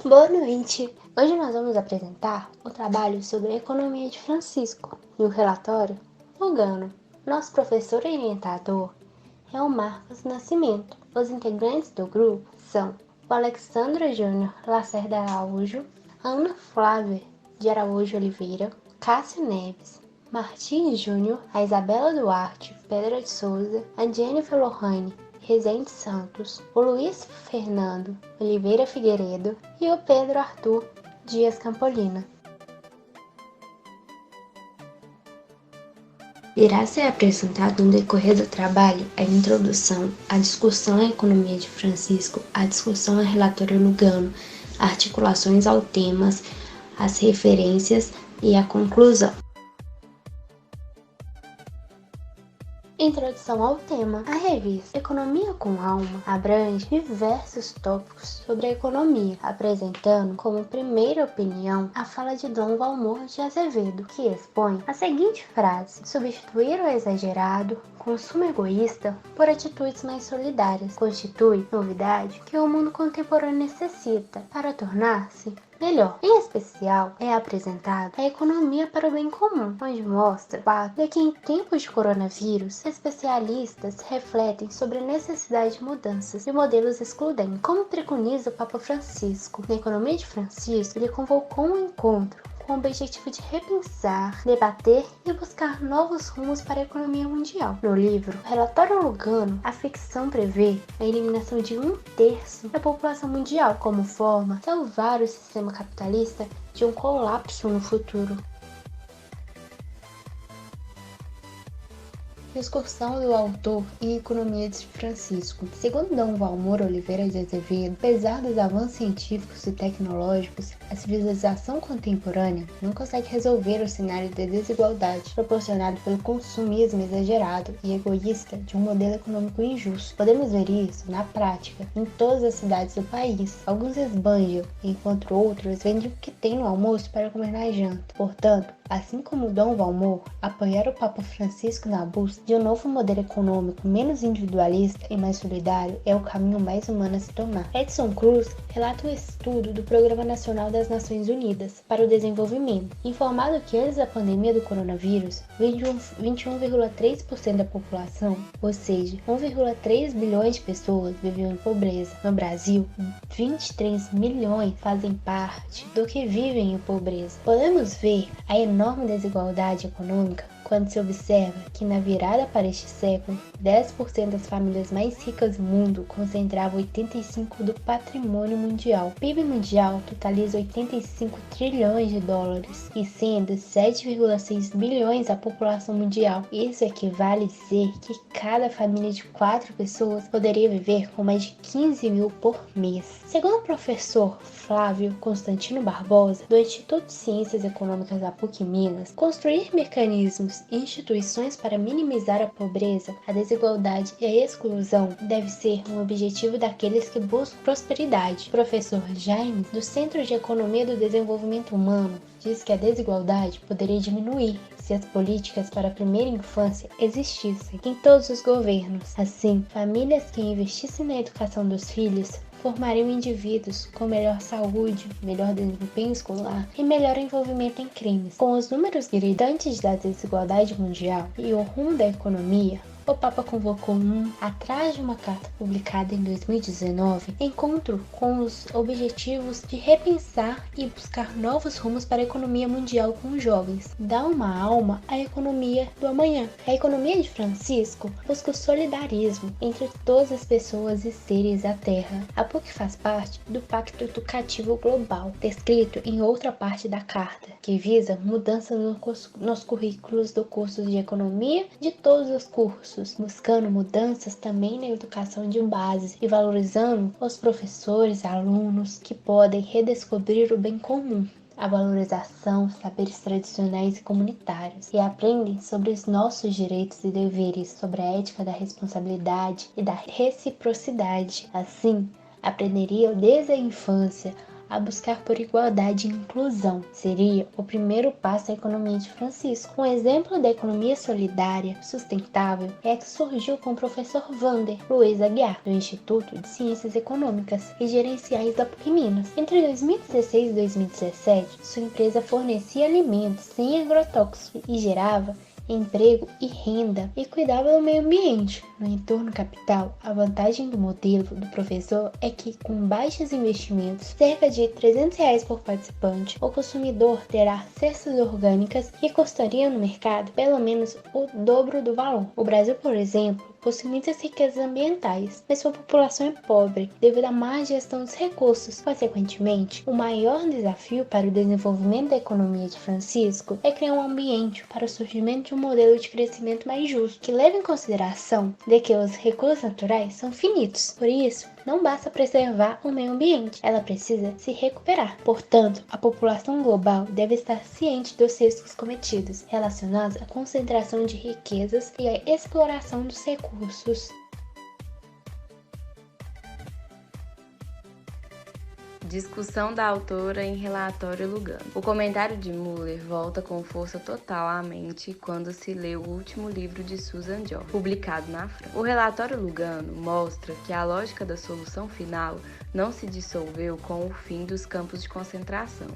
Boa noite! Hoje nós vamos apresentar o trabalho sobre a economia de Francisco e o relatório Lugano. Nosso professor orientador é o Marcos Nascimento. Os integrantes do grupo são o Alexandre Júnior Lacerda Araújo, Ana Flávia de Araújo Oliveira, Cássio Neves, Martins Júnior, a Isabela Duarte Pedra de Souza, a Jennifer Lohane Rezende Santos, o Luiz Fernando Oliveira Figueiredo e o Pedro Arthur Dias Campolina. Irá ser apresentado no decorrer do trabalho a introdução, a discussão à economia de Francisco, a discussão à relatório Lugano, articulações ao temas, as referências e a conclusão. Introdução ao tema. A revista Economia com Alma abrange diversos tópicos sobre a economia, apresentando como primeira opinião a fala de Dom Valmor de Azevedo, que expõe a seguinte frase: substituir o exagerado consumo egoísta por atitudes mais solidárias constitui novidade que o mundo contemporâneo necessita para tornar-se melhor. Em especial, é apresentada a economia para o bem comum, onde mostra o fato de que em tempos de coronavírus, especialistas refletem sobre a necessidade de mudanças de modelos excludentes, como preconiza o Papa Francisco. Na economia de Francisco, ele convocou um encontro com o objetivo de repensar, debater e buscar novos rumos para a economia mundial. No livro, o relatório Lugano, a ficção prevê a eliminação de 1/3 da população mundial como forma de salvar o sistema capitalista de um colapso no futuro. Discussão do autor e economia de Francisco. Segundo Dom Valmor Oliveira de Azevedo, apesar dos avanços científicos e tecnológicos, a civilização contemporânea não consegue resolver o cenário de desigualdade proporcionado pelo consumismo exagerado e egoísta de um modelo econômico injusto. Podemos ver isso na prática em todas as cidades do país. Alguns esbanjam, enquanto outros vendem o que tem no almoço para comer na janta. Portanto, assim como Dom Valmor, apoiar o Papa Francisco na busca de um novo modelo econômico menos individualista e mais solidário é o caminho mais humano a se tomar. Edson Cruz relata um estudo do Programa Nacional das Nações Unidas para o Desenvolvimento, informado que antes da pandemia do coronavírus, 21,3% da população, ou seja, 1,3 bilhões de pessoas viviam em pobreza. No Brasil, 23 milhões fazem parte do que vivem em pobreza. Podemos ver a enorme desigualdade econômica quando se observa que na virada para este século, 10% das famílias mais ricas do mundo concentravam 85% do patrimônio mundial. O PIB mundial totaliza 85 trilhões de dólares, e sendo 7,6 bilhões a população mundial. Isso equivale a dizer que cada família de 4 pessoas poderia viver com mais de 15 mil por mês. Segundo o professor Flávio Constantino Barbosa, do Instituto de Ciências Econômicas da PUC Minas, construir mecanismos e instituições para minimizar a pobreza, a desigualdade e a exclusão deve ser um objetivo daqueles que buscam prosperidade. O professor Jaime, do Centro de Economia do Desenvolvimento Humano, diz que a desigualdade poderia diminuir se as políticas para a primeira infância existissem em todos os governos. Assim, famílias que investissem na educação dos filhos formariam indivíduos com melhor saúde, melhor desempenho escolar e melhor envolvimento em crimes. Com os números gritantes da desigualdade mundial e o rumo da economia, o Papa convocou atrás de uma carta publicada em 2019, encontro com os objetivos de repensar e buscar novos rumos para a economia mundial com os jovens. Dá uma alma à economia do amanhã. A economia de Francisco busca o solidarismo entre todas as pessoas e seres da Terra. A PUC faz parte do Pacto Educativo Global, descrito em outra parte da carta, que visa mudanças nos currículos do curso de economia de todos os cursos, buscando mudanças também na educação de base e valorizando os professores e alunos que podem redescobrir o bem comum, a valorização, saberes tradicionais e comunitários, e aprendem sobre os nossos direitos e deveres, sobre a ética da responsabilidade e da reciprocidade. Assim, aprenderiam desde a infância a buscar por igualdade e inclusão. Seria o primeiro passo da economia de Francisco. Um exemplo da economia solidária, sustentável, é a que surgiu com o professor Wander Luiz Aguiar, do Instituto de Ciências Econômicas e Gerenciais da PUC Minas. Entre 2016 e 2017, sua empresa fornecia alimentos sem agrotóxicos e gerava emprego e renda e cuidava do meio ambiente. No entorno capital, a vantagem do modelo do professor é que, com baixos investimentos, cerca de R$ 300 por participante, o consumidor terá cestas orgânicas que custariam no mercado pelo menos o dobro do valor. O Brasil, por exemplo, possui muitas riquezas ambientais, mas sua população é pobre devido à má gestão dos recursos. Consequentemente, o maior desafio para o desenvolvimento da economia de Francisco é criar um ambiente para o surgimento de um modelo de crescimento mais justo, que leve em consideração de que os recursos naturais são finitos. Por isso, não basta preservar o meio ambiente, ela precisa se recuperar. Portanto, a população global deve estar ciente dos riscos cometidos relacionados à concentração de riquezas e à exploração dos recursos. Discussão da autora em relatório Lugano. O comentário de Muller volta com força total à mente quando se lê o último livro de Susan George, publicado na França. O relatório Lugano mostra que a lógica da solução final não se dissolveu com o fim dos campos de concentração.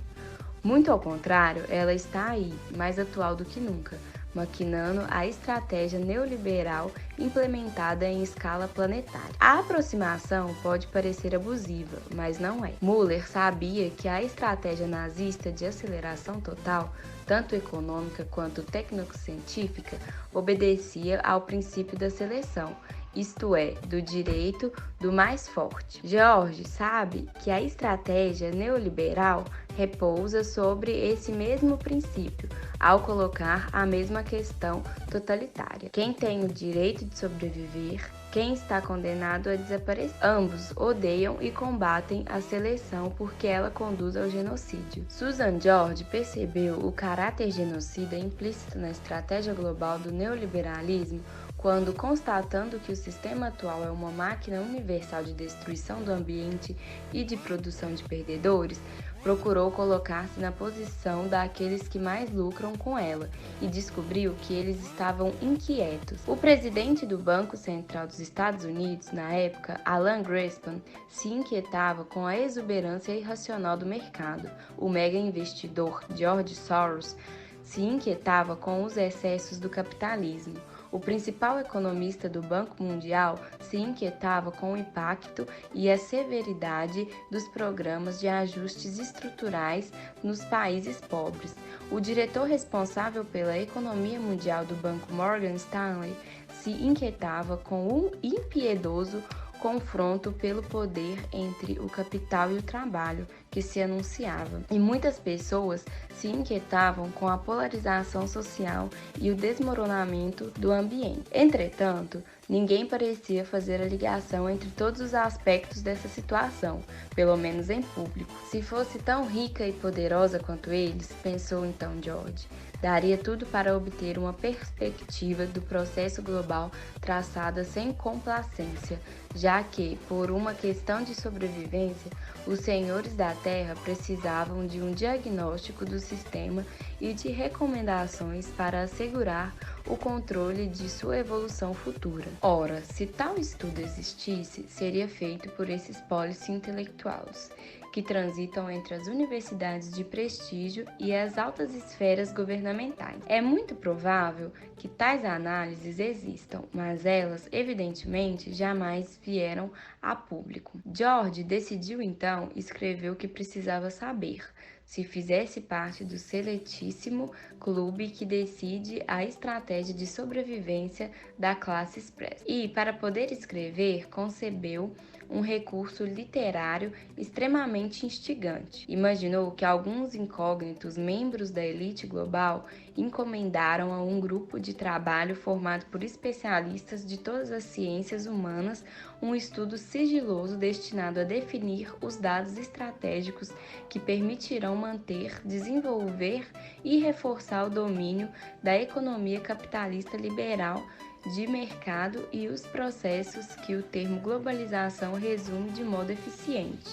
Muito ao contrário, ela está aí, mais atual do que nunca, maquinando a estratégia neoliberal implementada em escala planetária. A aproximação pode parecer abusiva, mas não é. Muller sabia que a estratégia nazista de aceleração total, tanto econômica quanto técnico-científica, obedecia ao princípio da seleção, isto é, do direito do mais forte. George sabe que a estratégia neoliberal repousa sobre esse mesmo princípio, ao colocar a mesma questão totalitária. Quem tem o direito de sobreviver, quem está condenado a desaparecer. Ambos odeiam e combatem a seleção porque ela conduz ao genocídio. Susan George percebeu o caráter genocida implícito na estratégia global do neoliberalismo quando, constatando que o sistema atual é uma máquina universal de destruição do ambiente e de produção de perdedores, procurou colocar-se na posição daqueles que mais lucram com ela e descobriu que eles estavam inquietos. O presidente do Banco Central dos Estados Unidos, na época, Alan Greenspan, se inquietava com a exuberância irracional do mercado. O mega investidor George Soros se inquietava com os excessos do capitalismo. O principal economista do Banco Mundial se inquietava com o impacto e a severidade dos programas de ajustes estruturais nos países pobres. O diretor responsável pela economia mundial do Banco Morgan Stanley se inquietava com o impiedoso confronto pelo poder entre o capital e o trabalho que se anunciava. E muitas pessoas se inquietavam com a polarização social e o desmoronamento do ambiente. Entretanto, ninguém parecia fazer a ligação entre todos os aspectos dessa situação, pelo menos em público. Se fosse tão rica e poderosa quanto eles, pensou então George, daria tudo para obter uma perspectiva do processo global traçada sem complacência, já que, por uma questão de sobrevivência, os senhores da Terra precisavam de um diagnóstico do sistema e de recomendações para assegurar o controle de sua evolução futura. Ora, se tal estudo existisse, seria feito por esses policy intelectuais, que transitam entre as universidades de prestígio e as altas esferas governamentais. É muito provável que tais análises existam, mas elas, evidentemente, jamais vieram a público. George decidiu então escrever o que precisava saber, se fizesse parte do seletíssimo clube que decide a estratégia de sobrevivência da classe expressa. E, para poder escrever, concebeu um recurso literário extremamente instigante. Imaginou que alguns incógnitos membros da elite global encomendaram a um grupo de trabalho formado por especialistas de todas as ciências humanas um estudo sigiloso destinado a definir os dados estratégicos que permitirão manter, desenvolver e reforçar o domínio da economia capitalista liberal de mercado e os processos que o termo globalização resume de modo eficiente.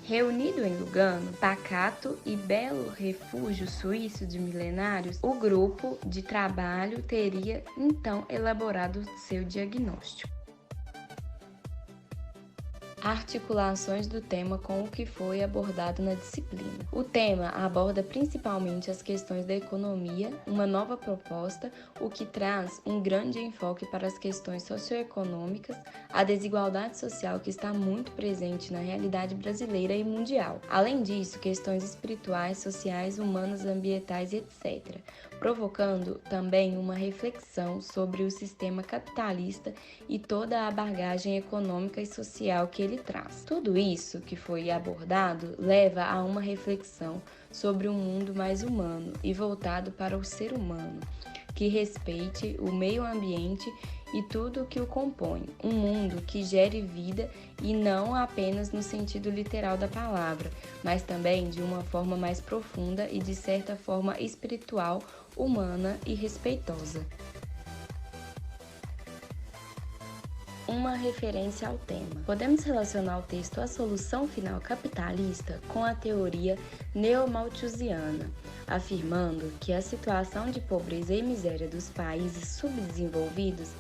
Reunido em Lugano, pacato e belo refúgio suíço de milenários, o grupo de trabalho teria então elaborado seu diagnóstico. Articulações do tema com o que foi abordado na disciplina. O tema aborda principalmente as questões da economia, uma nova proposta, o que traz um grande enfoque para as questões socioeconômicas, a desigualdade social que está muito presente na realidade brasileira e mundial. Além disso, questões espirituais, sociais, humanas, ambientais, etc., provocando também uma reflexão sobre o sistema capitalista e toda a bagagem econômica e social que ele traz. Tudo isso que foi abordado leva a uma reflexão sobre um mundo mais humano e voltado para o ser humano, que respeite o meio ambiente e tudo o que o compõe, um mundo que gere vida e não apenas no sentido literal da palavra, mas também de uma forma mais profunda e de certa forma espiritual, humana e respeitosa. Uma referência ao tema. Podemos relacionar o texto A Solução Final Capitalista com a teoria neo-malthusiana, afirmando que a situação de pobreza e miséria dos países subdesenvolvidos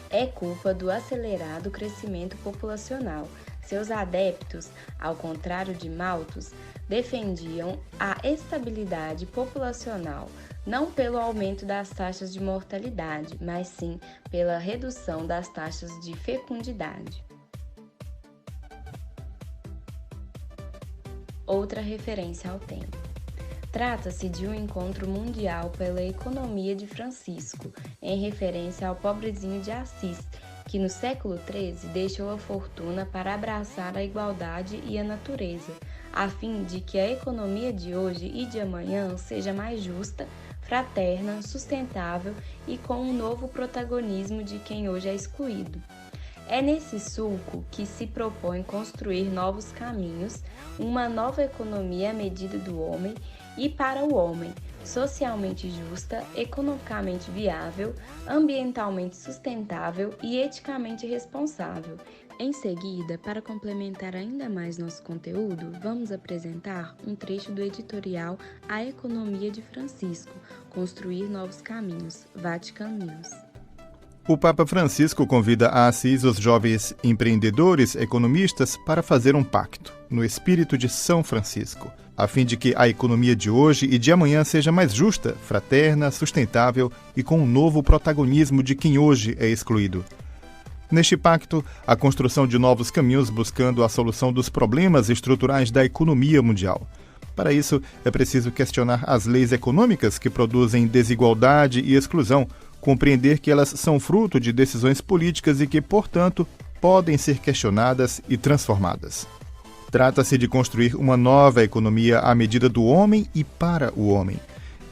é culpa do acelerado crescimento populacional. Seus adeptos, ao contrário de Malthus, defendiam a estabilidade populacional, não pelo aumento das taxas de mortalidade, mas sim pela redução das taxas de fecundidade. Outra referência ao tema. Trata-se de um encontro mundial pela economia de Francisco, em referência ao pobrezinho de Assis, que no século XIII deixou a fortuna para abraçar a igualdade e a natureza, a fim de que a economia de hoje e de amanhã seja mais justa, fraterna, sustentável e com um novo protagonismo de quem hoje é excluído. É nesse sulco que se propõe construir novos caminhos, uma nova economia à medida do homem e para o homem, socialmente justa, economicamente viável, ambientalmente sustentável e eticamente responsável. Em seguida, para complementar ainda mais nosso conteúdo, vamos apresentar um trecho do editorial A Economia de Francisco, Construir Novos Caminhos, Vatican News. O Papa Francisco convida a Assis os jovens empreendedores economistas para fazer um pacto, no espírito de São Francisco, a fim de que a economia de hoje e de amanhã seja mais justa, fraterna, sustentável e com um novo protagonismo de quem hoje é excluído. Neste pacto, a construção de novos caminhos buscando a solução dos problemas estruturais da economia mundial. Para isso, é preciso questionar as leis econômicas que produzem desigualdade e exclusão, compreender que elas são fruto de decisões políticas e que, portanto, podem ser questionadas e transformadas. Trata-se de construir uma nova economia à medida do homem e para o homem.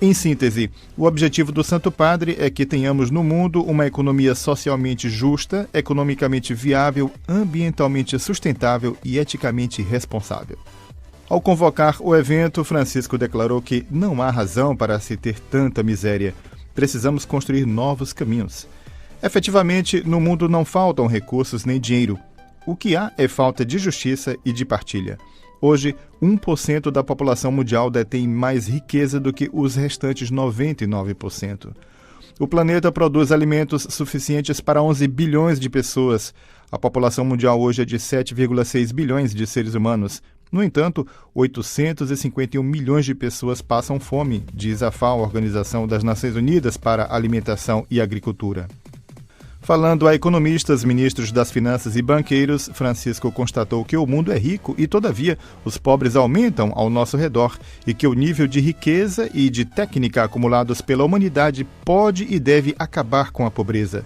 Em síntese, o objetivo do Santo Padre é que tenhamos no mundo uma economia socialmente justa, economicamente viável, ambientalmente sustentável e eticamente responsável. Ao convocar o evento, Francisco declarou que não há razão para se ter tanta miséria. Precisamos construir novos caminhos. Efetivamente, no mundo não faltam recursos nem dinheiro. O que há é falta de justiça e de partilha. Hoje, 1% da população mundial detém mais riqueza do que os restantes 99%. O planeta produz alimentos suficientes para 11 bilhões de pessoas. A população mundial hoje é de 7,6 bilhões de seres humanos. No entanto, 851 milhões de pessoas passam fome, diz a FAO, Organização das Nações Unidas para a Alimentação e Agricultura. Falando a economistas, ministros das finanças e banqueiros, Francisco constatou que o mundo é rico e, todavia, os pobres aumentam ao nosso redor e que o nível de riqueza e de técnica acumulados pela humanidade pode e deve acabar com a pobreza.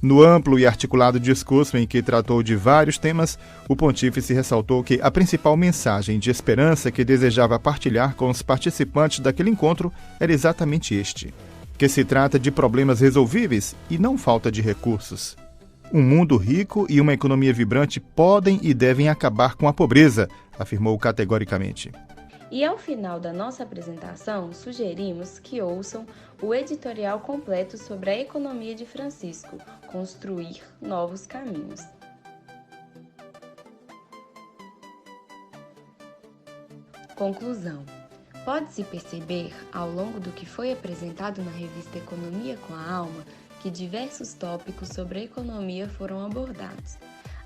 No amplo e articulado discurso em que tratou de vários temas, o pontífice ressaltou que a principal mensagem de esperança que desejava partilhar com os participantes daquele encontro era exatamente este: que se trata de problemas resolvíveis e não falta de recursos. Um mundo rico e uma economia vibrante podem e devem acabar com a pobreza, afirmou categoricamente. E ao final da nossa apresentação, sugerimos que ouçam o editorial completo sobre a economia de Francisco, Construir Novos Caminhos. Conclusão. Pode-se perceber, ao longo do que foi apresentado na revista Economia com a Alma, que diversos tópicos sobre a economia foram abordados.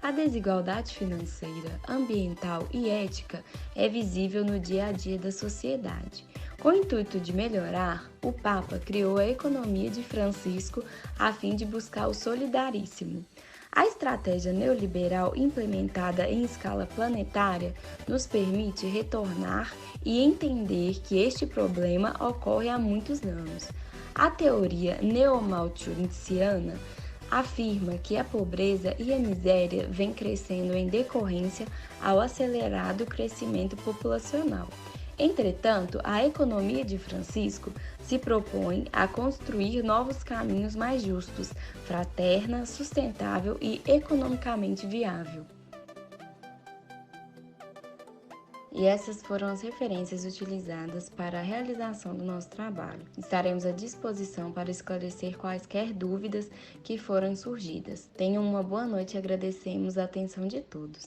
A desigualdade financeira, ambiental e ética é visível no dia a dia da sociedade. Com o intuito de melhorar, o Papa criou a Economia de Francisco a fim de buscar o solidaríssimo. A estratégia neoliberal implementada em escala planetária nos permite retornar e entender que este problema ocorre há muitos anos. A teoria neomalthusiana afirma que a pobreza e a miséria vêm crescendo em decorrência ao acelerado crescimento populacional. Entretanto, a economia de Francisco se propõe a construir novos caminhos mais justos, fraterna, sustentável e economicamente viável. E essas foram as referências utilizadas para a realização do nosso trabalho. Estaremos à disposição para esclarecer quaisquer dúvidas que forem surgidas. Tenham uma boa noite e agradecemos a atenção de todos.